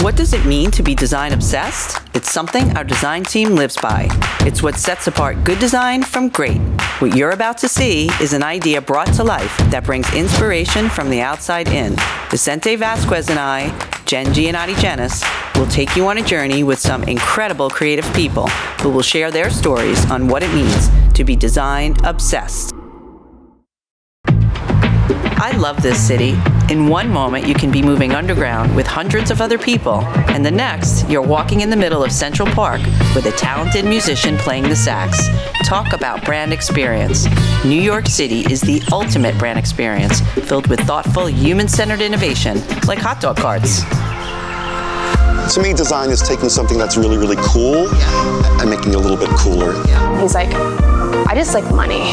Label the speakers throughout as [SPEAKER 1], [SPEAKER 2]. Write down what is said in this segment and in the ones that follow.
[SPEAKER 1] What does it mean to be design obsessed? It's something our design team lives by. It's what sets apart good design from great. What you're about to see is an idea brought to life that brings inspiration from the outside in. Vicente Vasquez and I, Jen Giannotti Jenis, will take you on a journey with some incredible creative people who will share their stories on what it means to be design obsessed. I love this city. In one moment, you can be moving underground with hundreds of other people, and the next, you're walking in the middle of Central Park with a talented musician playing the sax. Talk about brand experience. New York City is the ultimate brand experience, filled with thoughtful, human-centered innovation, like hot dog carts.
[SPEAKER 2] To me, design is taking something that's really, really cool and making it a little bit cooler.
[SPEAKER 3] He's like, I just like money.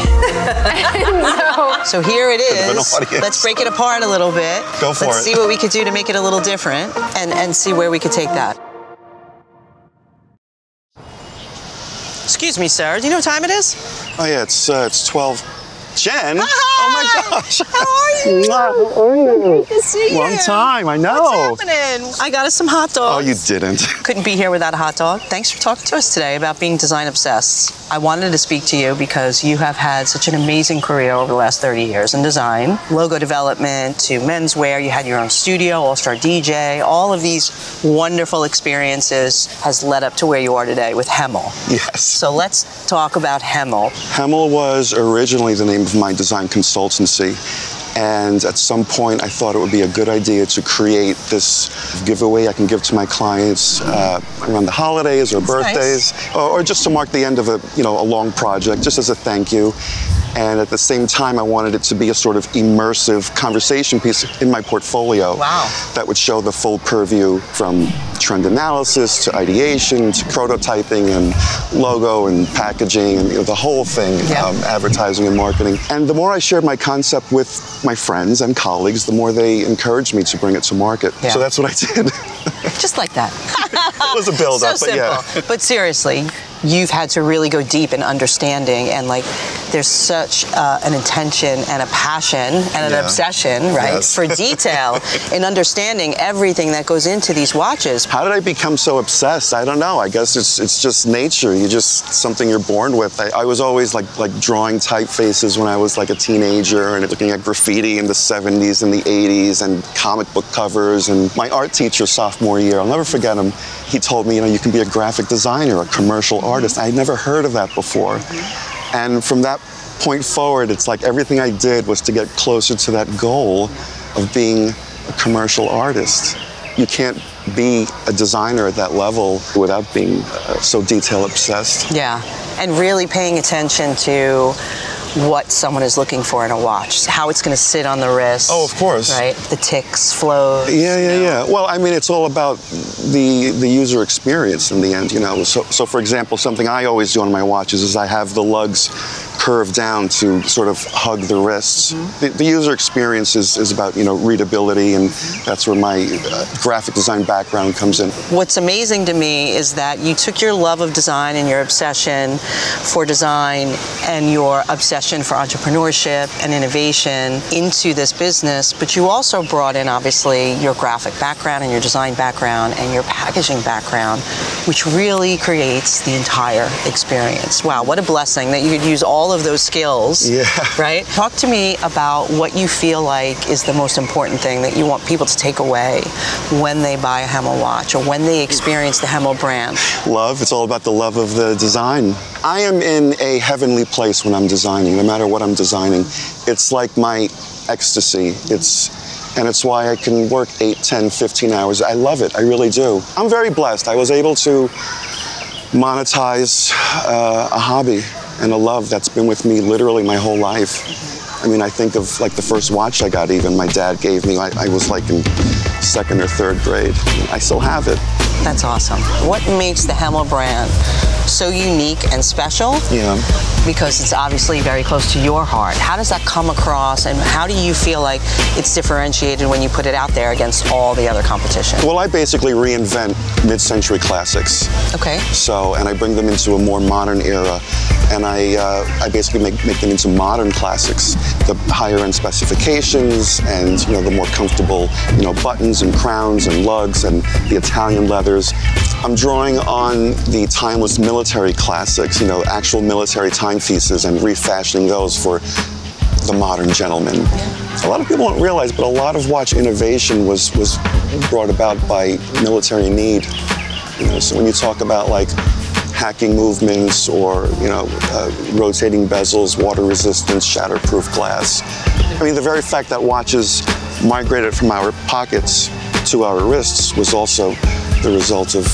[SPEAKER 4] So here it is. Let's break it apart a little bit.
[SPEAKER 2] Go for it.
[SPEAKER 4] Let's see what we could do to make it a little different and see where we could take that. Excuse me, sir. Do you know what time it is?
[SPEAKER 2] Oh yeah, it's 12. Jen?
[SPEAKER 4] Hi.
[SPEAKER 2] Oh my gosh.
[SPEAKER 4] How are you? Good to see you.
[SPEAKER 2] Long time, I know.
[SPEAKER 4] What's happening? I got us some hot dogs.
[SPEAKER 2] Oh, you didn't.
[SPEAKER 4] Couldn't be here without a hot dog. Thanks for talking to us today about being design obsessed. I wanted to speak to you because you have had such an amazing career over the last 30 years in design. Logo development to menswear. You had your own studio, all-star DJ. All of these wonderful experiences has led up to where you are today with Hemel.
[SPEAKER 2] Yes.
[SPEAKER 4] So let's talk about Hemel.
[SPEAKER 2] Hemel was originally the name of my design consultancy. And at some point, I thought it would be a good idea to create this giveaway I can give to my clients around the holidays or birthdays,
[SPEAKER 4] nice.
[SPEAKER 2] or just to mark the end of a long project, just as a thank you. And at the same time, I wanted it to be a sort of immersive conversation piece in my portfolio.
[SPEAKER 4] Wow.
[SPEAKER 2] That would show the full purview from trend analysis to ideation to prototyping and logo and packaging and the whole thing, advertising and marketing. And the more I shared my concept with my friends and colleagues, the more they encouraged me to bring it to market. Yeah. So that's what I did.
[SPEAKER 4] Just like that.
[SPEAKER 2] It was a build-up,
[SPEAKER 4] so
[SPEAKER 2] but yeah.
[SPEAKER 4] simple. But seriously, you've had to really go deep in understanding, and like there's such an intention and a passion and an obsession, right, for detail in understanding everything that goes into these watches.
[SPEAKER 2] How did I become so obsessed? I don't know. I guess it's just nature. You just something you're born with. I was always like drawing typefaces when I was like a teenager and looking at graffiti in the 70s and the 80s and comic book covers. And my art teacher sophomore year, I'll never forget him. He told me, you can be a graphic designer, a commercial artist. I'd never heard of that before. And from that point forward, it's like everything I did was to get closer to that goal of being a commercial artist. You can't be a designer at that level without being so detail obsessed.
[SPEAKER 4] Yeah, and really paying attention to what someone is looking for in a watch, how it's going to sit on the wrist.
[SPEAKER 2] Oh, of course.
[SPEAKER 4] Right? The ticks, flows.
[SPEAKER 2] Yeah. Well, I mean, it's all about the user experience in the end, So for example, something I always do on my watches is I have the lugs curved down to sort of hug the wrists. The user experience is about, readability, and that's where my graphic design background comes in.
[SPEAKER 4] What's amazing to me is that you took your love of design and your obsession for design and your obsession for entrepreneurship and innovation into this business, but you also brought in, obviously, your graphic background and your design background and your packaging background, which really creates the entire experience. Wow, what a blessing that you could use all of those skills, right? Talk to me about what you feel like is the most important thing that you want people to take away when they buy a Hemel watch or when they experience the Hemel brand. Love.
[SPEAKER 2] It's all about the love of the design. I am in a heavenly place when I'm designing, no matter what I'm designing. It's like my ecstasy. And it's why I can work 8, 10, 15 hours. I love it. I really do. I'm very blessed. I was able to monetize a hobby and a love that's been with me literally my whole life. I mean, I think of like the first watch I got even, my dad gave me. I was like in 2nd or 3rd grade. I still have it.
[SPEAKER 4] That's awesome. What makes the Hemel brand so unique and special.
[SPEAKER 2] Yeah.
[SPEAKER 4] Because it's obviously very close to your heart. How does that come across, and how do you feel like it's differentiated when you put it out there against all the other competition?
[SPEAKER 2] Well, I basically reinvent mid-century classics.
[SPEAKER 4] Okay.
[SPEAKER 2] So, and I bring them into a more modern era, and I basically make them into modern classics. The higher-end specifications, and the more comfortable, buttons and crowns and lugs and the Italian leathers. I'm drawing on the timeless military classics, actual military timepieces, and refashioning those for the modern gentleman. A lot of people don't realize, but a lot of watch innovation was brought about by military need. So when you talk about like hacking movements or rotating bezels, water resistance, shatterproof glass. I mean, the very fact that watches migrated from our pockets to our wrists was also the result of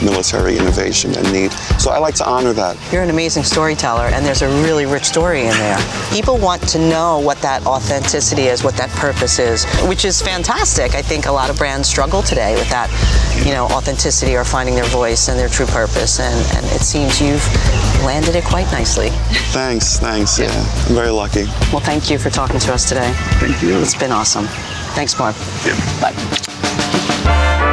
[SPEAKER 2] military innovation and need. So I like to honor that.
[SPEAKER 4] You're an amazing storyteller, and there's a really rich story in there. People want to know what that authenticity is, what that purpose is, which is fantastic. I think a lot of brands struggle today with that, authenticity or finding their voice and their true purpose, and it seems you've landed it quite nicely.
[SPEAKER 2] Thanks, yeah. I'm very lucky.
[SPEAKER 4] Well, thank you for talking to us today.
[SPEAKER 2] Thank you.
[SPEAKER 4] It's been awesome. Thanks, Marv.
[SPEAKER 2] Yeah.
[SPEAKER 4] Bye.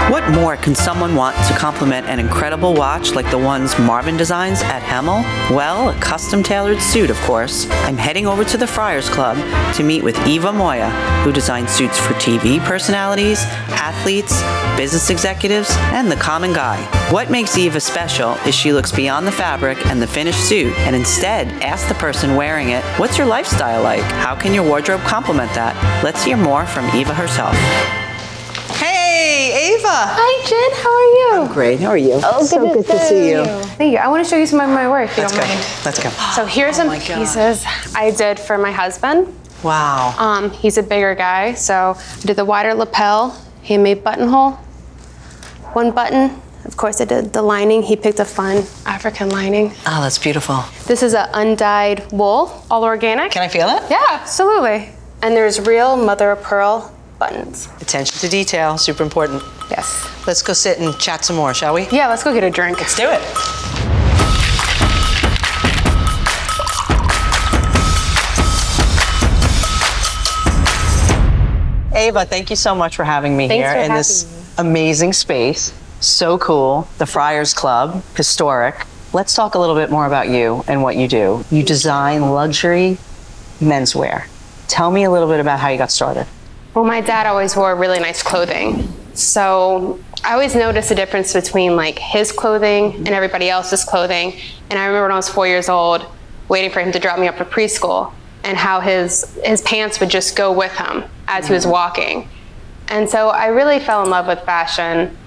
[SPEAKER 1] What more can someone want to complement an incredible watch like the ones Marvin designs at Hemmel? Well, a custom-tailored suit, of course. I'm heading over to the Friars Club to meet with Eva Moya, who designs suits for TV personalities, athletes, business executives, and the common guy. What makes Eva special is she looks beyond the fabric and the finished suit and instead asks the person wearing it, what's your lifestyle like? How can your wardrobe complement that? Let's hear more from Eva herself. Hey, Eva.
[SPEAKER 3] Hi, Jen. How are you?
[SPEAKER 1] I'm great. How are you?
[SPEAKER 3] Oh,
[SPEAKER 1] so good to see you.
[SPEAKER 3] Thank you. I want to show you some of my work, if you don't mind.
[SPEAKER 4] Let's go.
[SPEAKER 3] So here's some pieces I did for my husband.
[SPEAKER 4] Wow.
[SPEAKER 3] He's a bigger guy, so I did the wider lapel, handmade buttonhole, one button. Of course, I did the lining. He picked a fun African lining.
[SPEAKER 4] Oh, that's beautiful.
[SPEAKER 3] This is an undyed wool, all organic.
[SPEAKER 4] Can I feel it?
[SPEAKER 3] Yeah, absolutely. And there's real mother of pearl buttons.
[SPEAKER 4] Attention to detail, super important.
[SPEAKER 3] Yes.
[SPEAKER 4] Let's go sit and chat some more, shall we?
[SPEAKER 3] Yeah, let's go get a drink.
[SPEAKER 4] Let's do it. Eva, thank you so much for having me here in this amazing space. So cool. The Friars Club, historic. Let's talk a little bit more about you and what you do. You design luxury menswear. Tell me a little bit about how you got started.
[SPEAKER 3] Well, my dad always wore really nice clothing. So I always noticed the difference between like his clothing and everybody else's clothing. And I remember when I was 4 years old, waiting for him to drop me up to preschool, and how his pants would just go with him as he was walking. And so I really fell in love with fashion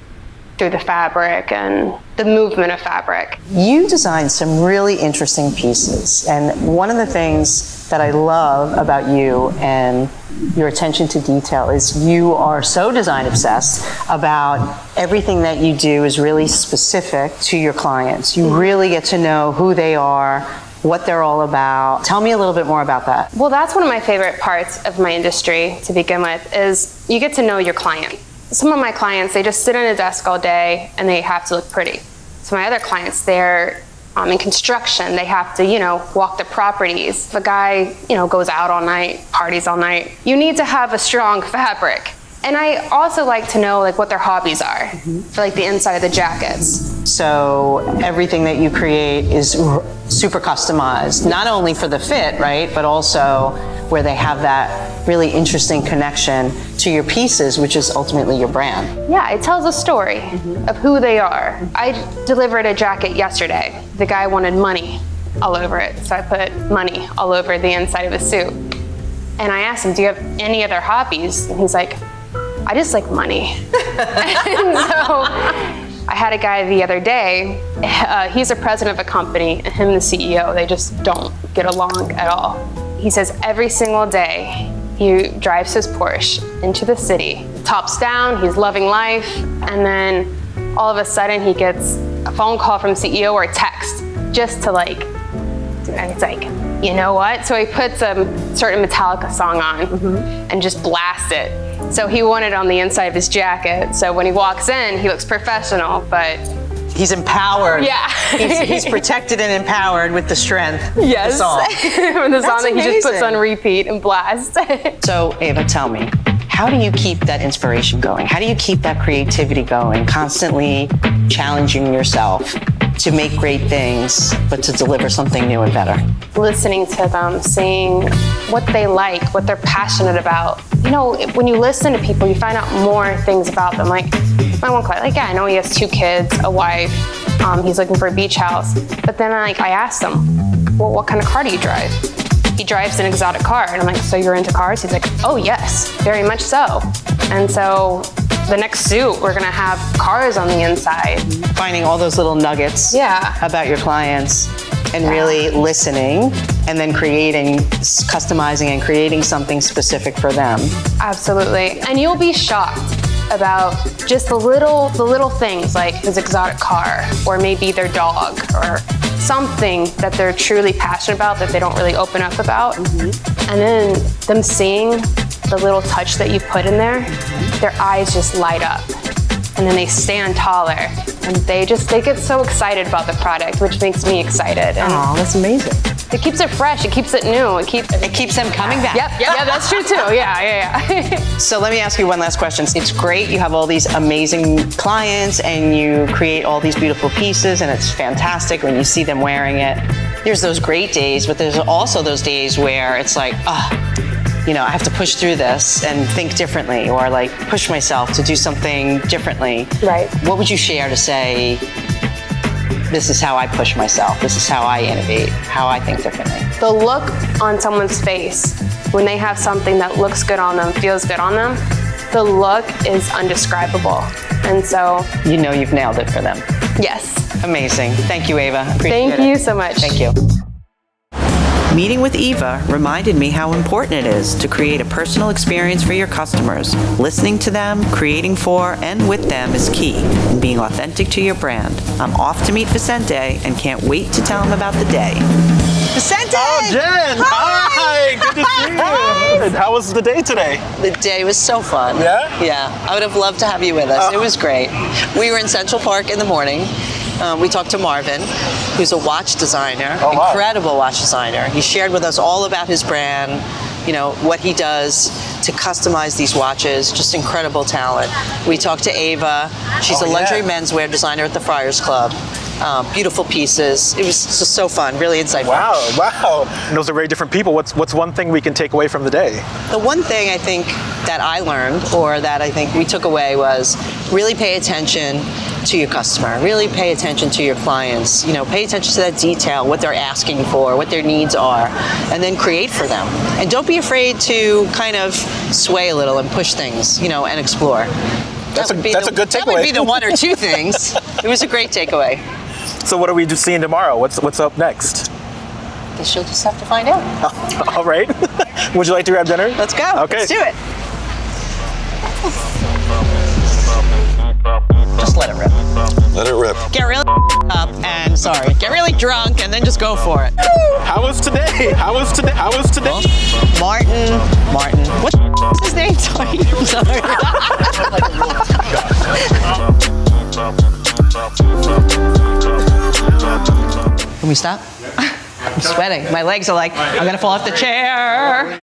[SPEAKER 3] through the fabric and the movement of fabric.
[SPEAKER 4] You designed some really interesting pieces, and one of the things that I love about you and your attention to detail is you are so design obsessed about everything that you do is really specific to your clients. You really get to know who they are, what they're all about. Tell me a little bit more about that.
[SPEAKER 3] Well, that's one of my favorite parts of my industry to begin with, is you get to know your client. Some of my clients, they just sit at a desk all day and they have to look pretty. So my other clients, they're in construction. They have to, walk the properties. If a guy, goes out all night, parties all night, you need to have a strong fabric. And I also like to know what their hobbies are for the inside of the jackets.
[SPEAKER 4] So everything that you create is super customized, not only for the fit, right, but also where they have that really interesting connection to your pieces, which is ultimately your brand.
[SPEAKER 3] Yeah, it tells a story of who they are. I delivered a jacket yesterday. The guy wanted money all over it, so I put money all over the inside of his suit. And I asked him, do you have any other hobbies? And he's like, I just like money. And so I had a guy the other day, he's a president of a company, and him and the CEO, they just don't get along at all. He says every single day he drives his Porsche into the city, tops down, he's loving life, and then all of a sudden he gets a phone call from the CEO or a text just to and it's like, you know what? So he puts a certain Metallica song on and just blasts it. So he wanted it on the inside of his jacket. So when he walks in, he looks professional, but
[SPEAKER 4] he's empowered.
[SPEAKER 3] Yeah.
[SPEAKER 4] he's protected and empowered with the strength.
[SPEAKER 3] Yes.
[SPEAKER 4] The song.
[SPEAKER 3] The song that he just puts
[SPEAKER 4] amazing.
[SPEAKER 3] on repeat and blast.
[SPEAKER 1] So, Ava, tell me, how do you keep that inspiration going? How do you keep that creativity going, constantly challenging yourself to make great things, but to deliver something new and better?
[SPEAKER 3] Listening to them, seeing what they like, what they're passionate about. You know, when you listen to people, you find out more things about them. Like my one client, like, yeah, I know he has 2 kids, a wife. He's looking for a beach house. But then I asked him, well, what kind of car do you drive? He drives an exotic car. And I'm like, so you're into cars? He's like, oh yes, very much so. And so the next suit, we're gonna have cars on the inside.
[SPEAKER 1] Finding all those little nuggets about your clients and really listening and then creating, customizing and creating something specific for them.
[SPEAKER 3] Absolutely. And you'll be shocked about just the little things like his exotic car or maybe their dog or something that they're truly passionate about that they don't really open up about. And then them seeing the little touch that you put in there, their eyes just light up. And then they stand taller and they get so excited about the product, which makes me excited.
[SPEAKER 1] Oh, that's amazing.
[SPEAKER 3] It keeps it fresh, it keeps it new, it
[SPEAKER 1] keeps them coming back.
[SPEAKER 3] Yep, yeah, that's true too, yeah.
[SPEAKER 1] So let me ask you one last question. It's great, you have all these amazing clients and you create all these beautiful pieces and it's fantastic when you see them wearing it. There's those great days, but there's also those days where it's like, you know, I have to push through this and think differently or like push myself to do something differently.
[SPEAKER 3] Right.
[SPEAKER 1] What would you share to say, this is how I push myself, this is how I innovate, how I think differently?
[SPEAKER 3] The look on someone's face when they have something that looks good on them, feels good on them, the look is undescribable. And so,
[SPEAKER 1] you know you've nailed it for them.
[SPEAKER 3] yes.
[SPEAKER 1] Amazing. Thank you, Ava. Appreciate
[SPEAKER 3] Thank you so much.
[SPEAKER 1] Thank you. Meeting with Eva reminded me how important it is to create a personal experience for your customers. Listening to them, creating for and with them is key in being authentic to your brand. I'm off to meet Vicente and can't wait to tell him about the day. Vicente!
[SPEAKER 5] Oh, Jen! Hi! Good to see you. How was the day today?
[SPEAKER 4] The day was so fun.
[SPEAKER 5] Yeah?
[SPEAKER 4] Yeah. I would have loved to have you with us. It was great. We were in Central Park in the morning. We talked to Marvin, who's a watch designer, incredible watch designer. He shared with us all about his brand, you know, what he does to customize these watches, just incredible talent. We talked to Ava. She's a luxury menswear designer at the Friars Club. Beautiful pieces. It was just so fun, really insightful.
[SPEAKER 5] Wow. And those are very different people. What's one thing we can take away from the day?
[SPEAKER 4] The one thing I think that I learned, or that I think we took away, was really pay attention to your customer. Really pay attention to your clients. You know, pay attention to that detail, what they're asking for, what their needs are, and then create for them. And don't be afraid to kind of sway a little and push things, you know, and explore.
[SPEAKER 5] That's a good takeaway.
[SPEAKER 4] That would be the one or two things. It was a great takeaway.
[SPEAKER 5] So what are we seeing tomorrow? What's up next?
[SPEAKER 4] Guess you'll just have to find out.
[SPEAKER 5] All right. Would you like to grab dinner?
[SPEAKER 4] Let's go.
[SPEAKER 5] Okay.
[SPEAKER 4] Let's do it. Just let it rip.
[SPEAKER 2] Let it rip.
[SPEAKER 4] Get really up and get really drunk and then just go for it.
[SPEAKER 5] How was today? How was today?
[SPEAKER 4] Martin. What's his name? Sorry. I'm sorry. Can we stop? I'm sweating. My legs are like, I'm gonna fall off the chair.